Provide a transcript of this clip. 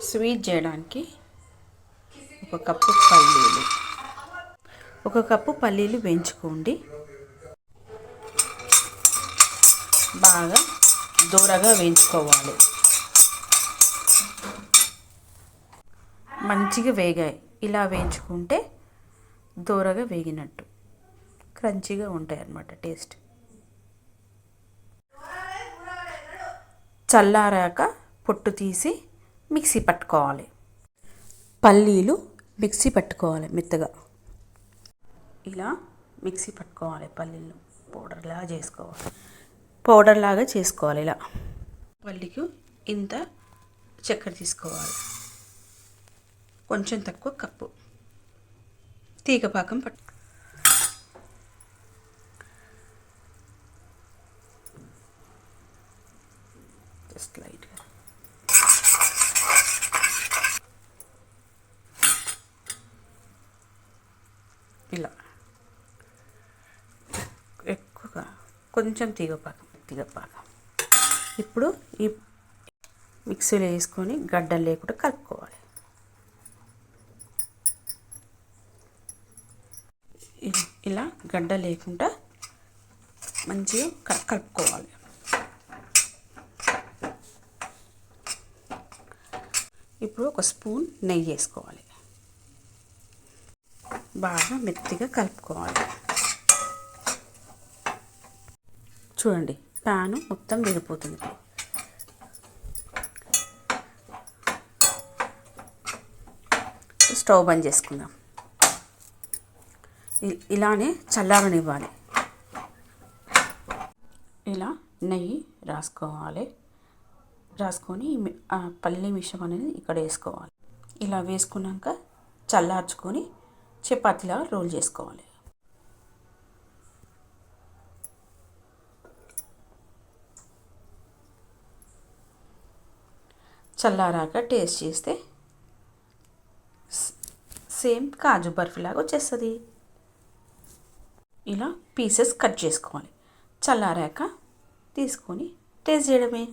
Sweet చేయడానికి ఒక cup పల్లీలు వేయించుకోండి. బాగా దూరగా వేయించుకోవాలి. మంచిగా వేగాయి. ఇలా వేయించుకుంటే దూరగా వేగినట్టు క్రంచీగా ఉంటాయి అన్నమాట. టేస్ట్ చల్లారాక పొట్టు తీసి మిక్సీ పట్టుకోవాలి. పల్లీలు మిక్సీ పట్టుకోవాలి మెత్తగా. ఇలా మిక్సీ పట్టుకోవాలి. పల్లీలు పౌడర్లాగా చేసుకోవాలి. ఇలా పల్లీకి ఇంత చక్కెర తీసుకోవాలి. కొంచెం తక్కువ కప్పు తీగపాకం పట్టు. జస్ట్ లైట్గా ఇలా ఎక్కువగా కొంచెం తీగపాకం. ఇప్పుడు ఈ మిక్సీలో వేసుకొని గడ్డలు లేకుండా కలుపుకోవాలి. ఇలా గడ్డ లేకుండా మంచిగా కలుపుకోవాలి. ఇప్పుడు ఒక స్పూన్ నెయ్యి వేసుకోవాలి. బాగా మెత్తగా కలుపుకోవాలి. చూడండి, ప్యాను మొత్తం విడిపోతుంది. స్టవ్ బంద్ చేసుకుందాం. ఇలానే చల్లారనివ్వాలి. ఇలా నెయ్యి రాసుకొని పల్లి మిశ్రమం అనేది ఇక్కడ వేసుకోవాలి. ఇలా వేసుకున్నాక చల్లార్చుకొని చపాతీలా రోల్ చేసుకోవాలి. చల్లారాక టేస్ట్ చేస్తే సేమ్ కాజు బర్ఫీలాగా వచ్చేస్తుంది. ఇలా పీసెస్ కట్ చేసుకోవాలి. చల్లారాక తీసుకొని టేస్ట్ చేయడమే.